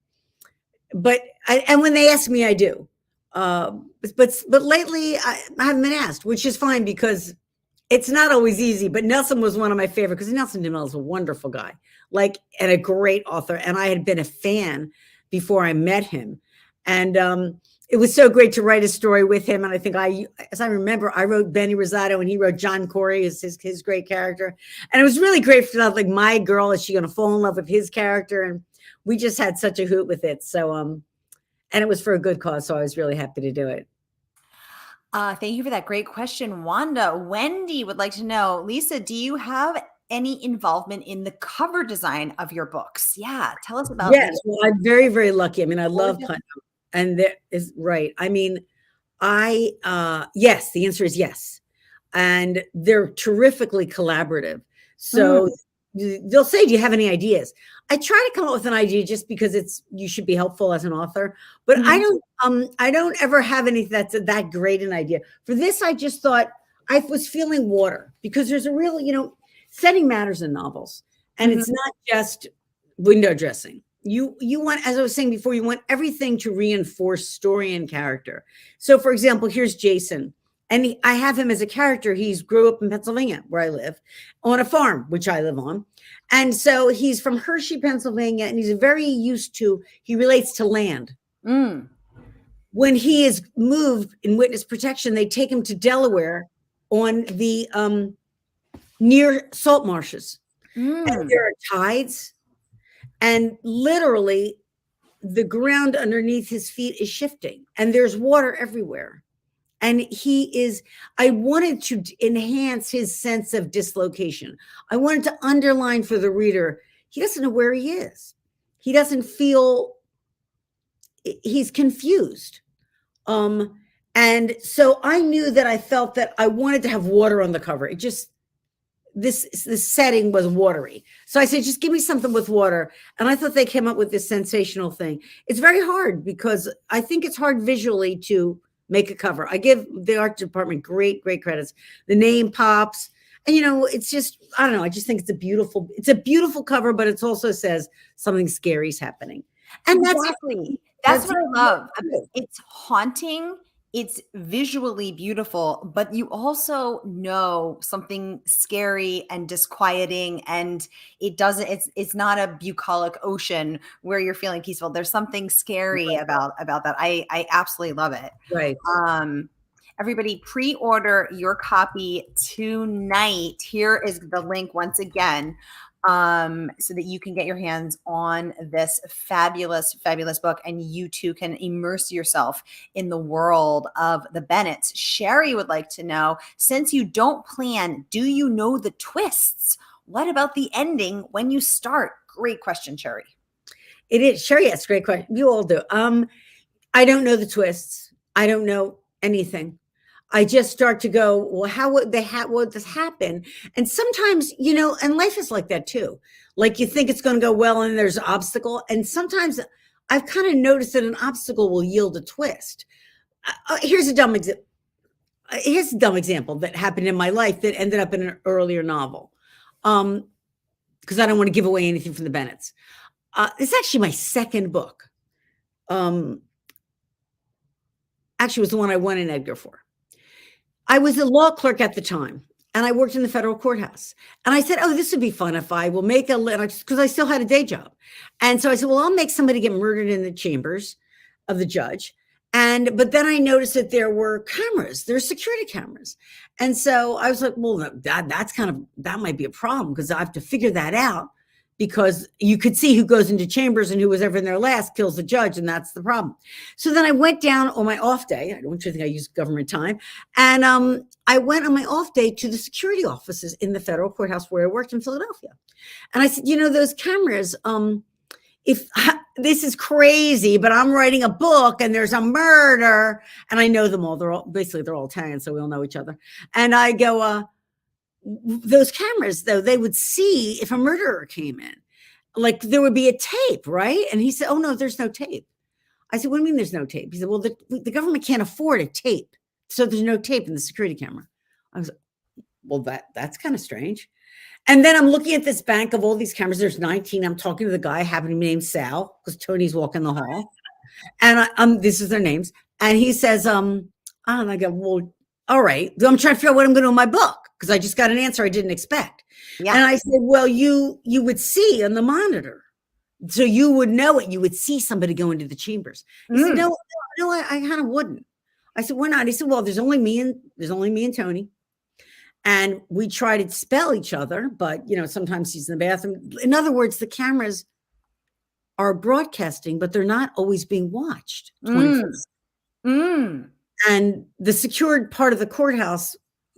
when they ask me, I do. But lately I haven't been asked, which is fine because it's not always easy. But Nelson was one of my favorite because Nelson DeMille is a wonderful guy, and a great author. And I had been a fan before I met him, and it was so great to write a story with him. And I think as I remember, I wrote Benny Rosado and he wrote John Corey as his great character. And it was really great for that. Like, my girl, is she going to fall in love with his character? And we just had such a hoot with it. So, and it was for a good cause. So I was really happy to do it. Thank you for that great question, Wanda. Wendy would like to know, Lisa, do you have any involvement in the cover design of your books? Yeah, tell us about Yes, well, I'm very, very lucky. I mean, I love Turnout. And that is right. I mean, yes, the answer is yes. And they're terrifically collaborative. So they'll say, do you have any ideas? I try to come up with an idea just because you should be helpful as an author, but I don't ever have anything that's that great an idea. For this, I just thought I was feeling water, because there's a real, setting matters in novels. And it's not just window dressing. You want, as I was saying before, you want everything to reinforce story and character. So, for example, here's Jason. And I have him as a character. He's grew up in Pennsylvania, where I live, on a farm, which I live on. And so he's from Hershey, Pennsylvania, and he's he relates to land. When he is moved in witness protection, they take him to Delaware on the near salt marshes. And there are tides, and literally the ground underneath his feet is shifting, and there's water everywhere. And I wanted to enhance his sense of dislocation. I wanted to underline for the reader, he doesn't know where he is. He doesn't feel, he's confused. And so I knew that I felt that I wanted to have water on the cover. It just, this setting was watery. So I said, just give me something with water. And I thought they came up with this sensational thing. It's very hard, because I think it's hard visually to make a cover. I give the art department great credits. The name pops, and it's just, I don't know. I just think it's a beautiful cover, but it also says something scary is happening. And that's what I love. It's haunting. It's visually beautiful, but you also know something scary and disquieting, and it's not a bucolic ocean where you're feeling peaceful. There's something scary about that. I absolutely love it. Right. Everybody, pre-order your copy tonight. Here is the link once again, so that you can get your hands on this fabulous book, and you too can immerse yourself in the world of the Bennetts. Sherry would like to know, since you don't plan, do you know the twists? What about the ending when you start? Great question, Sherry. It is, Sherry. Yes, great question. You all do. I don't know the twists. I don't know anything. I just start to go, well, how would this happen? And sometimes, and life is like that too. Like, you think it's going to go well, and there's an obstacle. And sometimes I've kind of noticed that an obstacle will yield a twist. Here's a dumb example that happened in my life that ended up in an earlier novel. Because I don't want to give away anything from the Bennetts. It's actually my second book. Actually, it was the one I won an Edgar for. I was a law clerk at the time, and I worked in the federal courthouse. And I said, oh, this would be fun if I will make a list, because I still had a day job. And so I said, well, I'll make somebody get murdered in the chambers of the judge. But then I noticed that there were cameras, there's security cameras. And so I was like, well, that might be a problem, because I have to figure that out, because you could see who goes into chambers, and who was ever in there last kills the judge. And that's the problem. So then I went down on my off day. I don't want you to think I use government time. And I went on my off day to the security offices in the federal courthouse where I worked in Philadelphia. And I said, those cameras, if this is crazy, but I'm writing a book and there's a murder, and I know them all. They're all Italian, so we all know each other. And I go, those cameras, though, they would see if a murderer came in, like there would be a tape, right? And he said, oh, no, there's no tape. I said, what do you mean there's no tape? He said, well, the government can't afford a tape, so there's no tape in the security camera. I was like, well, that's kind of strange. And then I'm looking at this bank of all these cameras. There's 19. I'm talking to the guy, having to be named Sal, because Tony's walking the hall. And this is their names. And he says, and I go, well, all right. I'm trying to figure out what I'm going to do in my book, because I just got an answer I didn't expect. Yeah. And I said, well, you would see on the monitor. So you would know it. You would see somebody go into the chambers. He said, no, I kind of wouldn't. I said, why not? He said, well, there's only me and Tony. And we try to spell each other, but sometimes he's in the bathroom. In other words, the cameras are broadcasting, but they're not always being watched. And the secured part of the courthouse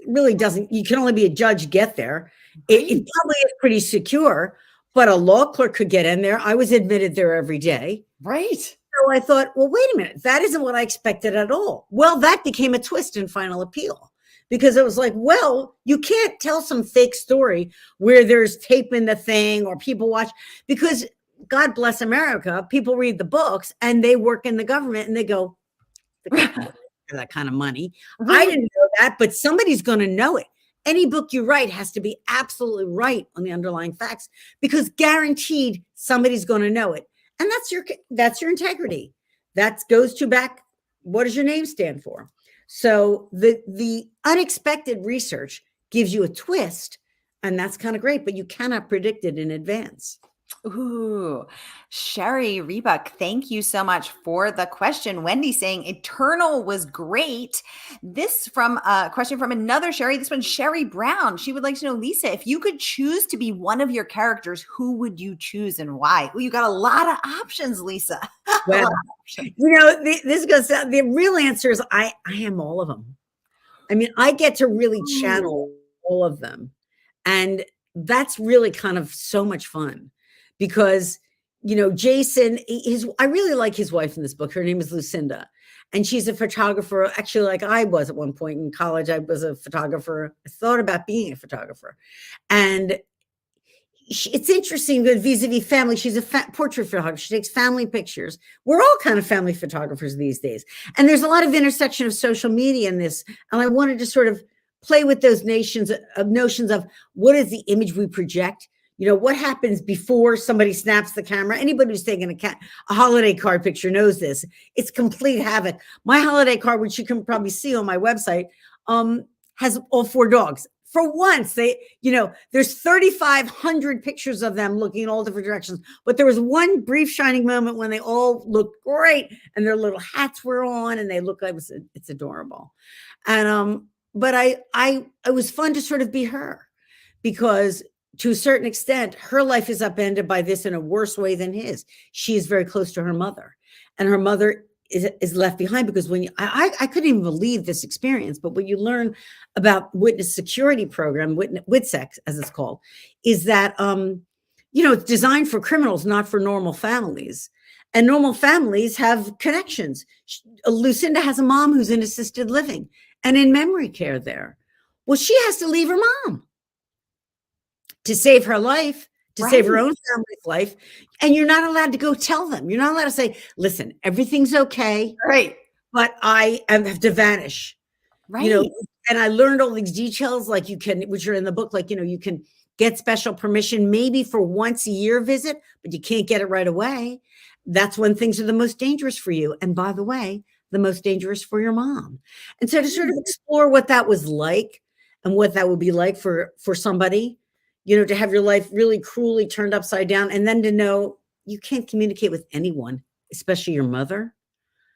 really doesn't. You can only be a judge get there. It probably is pretty secure, but a law clerk could get in there. I was admitted there every day. Right. So I thought, well, wait a minute. That isn't what I expected at all. Well, that became a twist in final appeal. Because it was like, well, you can't tell some fake story where there's tape in the thing or people watch, because God bless America, people read the books and they work in the government and they go, that kind of money. I didn't know that, but somebody's going to know it. Any book you write has to be absolutely right on the underlying facts, because guaranteed somebody's going to know it. And that's your integrity. That goes to back, what does your name stand for? So the unexpected research gives you a twist, and that's kind of great, but you cannot predict it in advance. Ooh, Sherry Rebuck, thank you so much for the question. Wendy saying Eternal was great. This from a question from another Sherry. This one's Sherry Brown. She would like to know, Lisa, if you could choose to be one of your characters, who would you choose and why? Well, you got a lot of options, Lisa. Well, this goes. The real answer is I am all of them. I mean, I get to really channel all of them, and that's really kind of so much fun. Because, Jason, I really like his wife in this book. Her name is Lucinda, and she's a photographer. Actually, like I was at one point in college, I was a photographer. I thought about being a photographer. And it's interesting that vis-a-vis family, she's a portrait photographer. She takes family pictures. We're all kind of family photographers these days. And there's a lot of intersection of social media in this. And I wanted to sort of play with those notions of what is the image we project. What happens before somebody snaps the camera? Anybody who's taken a holiday card picture knows this. It's complete havoc. My holiday card, which you can probably see on my website, has all 4 dogs. For once, there's 3,500 pictures of them looking in all different directions. But there was one brief shining moment when they all looked great and their little hats were on and they look like it's adorable. And but it was fun to sort of be her, because to a certain extent, her life is upended by this in a worse way than his. She is very close to her mother, and her mother is left behind, because when I couldn't even believe this experience, but what you learn about witness security program, WITSEC as it's called, is that, it's designed for criminals, not for normal families. And normal families have connections. Lucinda has a mom who's in assisted living and in memory care there. Well, she has to leave her mom to save her life, to save her own family's life. And you're not allowed to go tell them. You're not allowed to say, listen, everything's okay. Right. But I have to vanish. Right. And I learned all these details, like which are in the book, like, you can get special permission maybe for once a year visit, but you can't get it right away. That's when things are the most dangerous for you. And by the way, the most dangerous for your mom. And so to sort of explore what that was like, and what that would be like for somebody, to have your life really cruelly turned upside down, and then to know you can't communicate with anyone, especially your mother,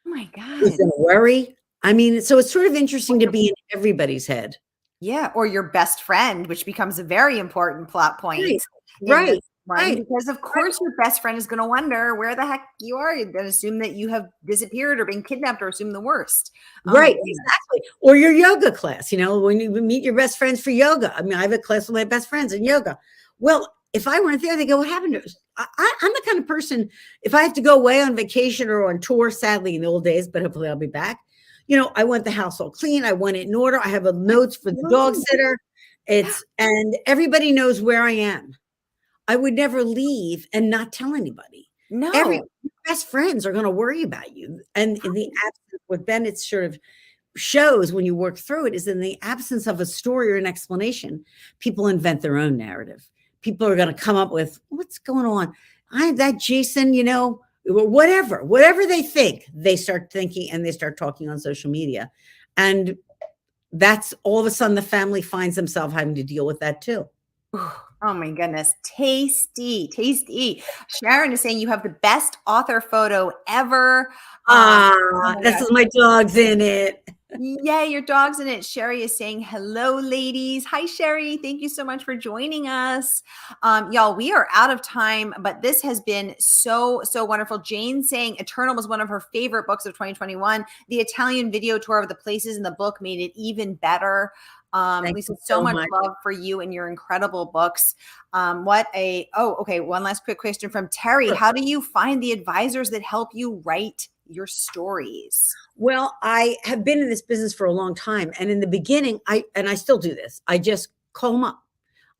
Oh my who's God. gonna worry. I mean, so it's sort of Or interesting to your be in everybody's head. Yeah, or your best friend, which becomes a very important plot point Right, in this right, one, right, because of right. course your best friend is gonna wonder where the heck you are. You're gonna assume that you have disappeared or been kidnapped or assume the worst. Oh my Right, goodness. exactly. Or your yoga class, when you meet your best friends for yoga. I mean, I have a class with my best friends in yoga. Well, if I weren't there, they go, "What happened to us?" I'm the kind of person, if I have to go away on vacation or on tour, sadly in the old days, but hopefully I'll be back. I want the house all clean. I want it in order. I have a notes for the dog Absolutely. sitter. And everybody knows where I am. I would never leave and not tell anybody. Every No. best friends are going to worry about you. And in the absence, what Bennett sort of shows when you work through it is in the absence of a story or an explanation, people invent their own narrative. People are going to come up with what's going on. That Jason, whatever they think, they start thinking and they start talking on social media. And that's all of a sudden the family finds themselves having to deal with that too. Oh my goodness. Tasty, tasty. Sharon is saying you have the best author photo ever. Oh my This gosh. is my dog's in it. Yeah, your dog's in it. Sherry is saying, hello, ladies. Hi, Sherry. Thank you so much for joining us. Y'all, we are out of time, but this has been so, so wonderful. Jane saying Eternal was one of her favorite books of 2021. The Italian video tour of the places in the book made it even better. Thank Lisa, you so so much much. love for you and your incredible books. Okay. One last quick question from Terry. How do you find the advisors that help you write your stories? Well, I have been in this business for a long time. And in the beginning, I still do this. I just call them up.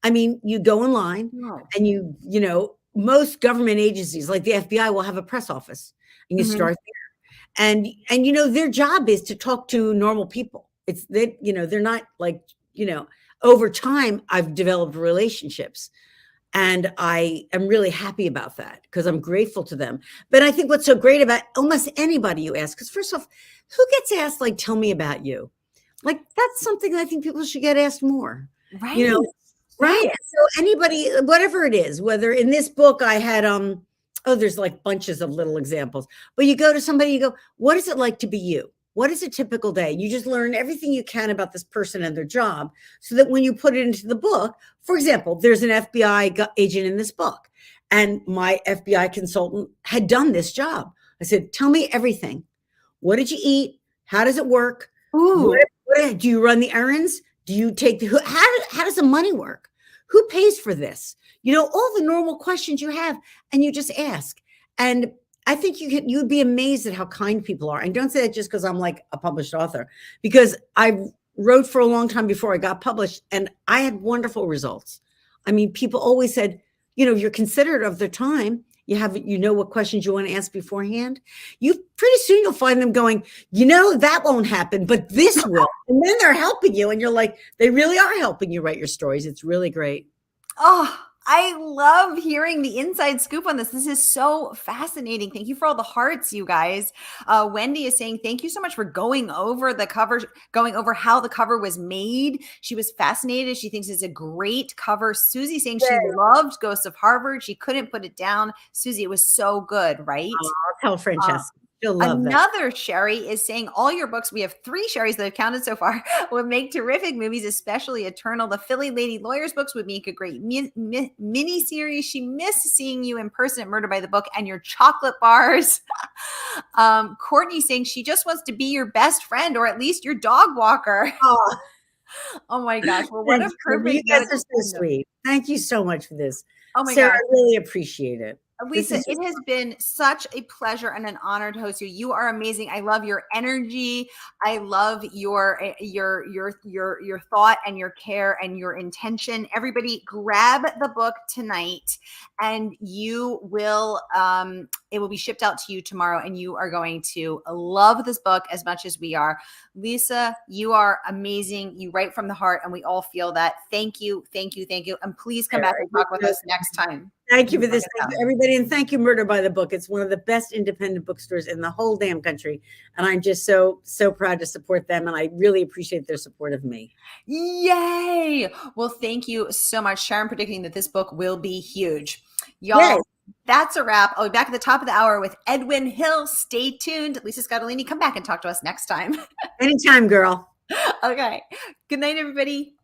I mean, you go online No. and most government agencies like the FBI will have a press office and you Mhm. start there. And their job is to talk to normal people. It's that, they're not like, over time, I've developed relationships. And I am really happy about that because I'm grateful to them. But I think what's so great about almost anybody you ask, because first off, who gets asked, like, tell me about you? Like, that's something I think people should get asked more, you know, Right. right? Yes. So anybody, whatever it is, whether in this book I had, there's like bunches of little examples, but you go to somebody, you go, what is it like to be you? What is a typical day? You just learn everything you can about this person and their job so that when you put it into the book, for example, there's an FBI agent in this book, and my FBI consultant had done this job. I said, tell me everything. What did you eat? How does it work? Ooh. What do you run the errands? Do you take how does the money work? Who pays for this? All the normal questions you have, and you just ask. And I think you'd be amazed at how kind people are. And don't say that just because I'm like a published author, because I wrote for a long time before I got published, and I had wonderful results. I mean, people always said, you're considerate of their time. You know what questions you want to ask beforehand. Pretty soon you'll find them going, that won't happen, but this will. And then they're helping you. And you're like, they really are helping you write your stories. It's really great. Oh, I love hearing the inside scoop on this. This is so fascinating. Thank you for all the hearts, you guys. Wendy is saying, thank you so much for going over the cover, going over how the cover was made. She was fascinated. She thinks it's a great cover. Susie saying she loved Ghosts of Harvard. She couldn't put it down. Susie, it was so good, right? I'll tell Uh, Francesca. She'll love that. Another Sherry is saying all your books, we have 3 Sherrys that have counted so far, would make terrific movies, especially Eternal. The Philly Lady Lawyers books would make a great mini series. She missed seeing you in person at Murder by the Book and your chocolate bars. Courtney saying she just wants to be your best friend or at least your dog walker. Oh, Oh my gosh. Well, what a you perfect guys note are to so end on. sweet. Thank you so much for this. Oh my Sarah, gosh. I really appreciate it. This Lisa, is it has been such a pleasure and an honor to host you. You are amazing. I love your energy. I love your thought and your care and your intention. Everybody, grab the book tonight, and you will It will be shipped out to you tomorrow, and you are going to love this book as much as we are. Lisa, you are amazing. You write from the heart, and we all feel that. Thank you, thank you, thank you. And please come back and talk with us next time. Thank you for this. Thank you, everybody. And thank you, Murder by the Book. It's one of the best independent bookstores in the whole damn country. And I'm just so proud to support them. And I really appreciate their support of me. Yay. Well, thank you so much. Sharon predicting that this book will be huge. Y'all, that's a wrap. I'll be back at the top of the hour with Edwin Hill. Stay tuned. Lisa Scottoline, come back and talk to us next time. Anytime, girl. Okay. Good night, everybody.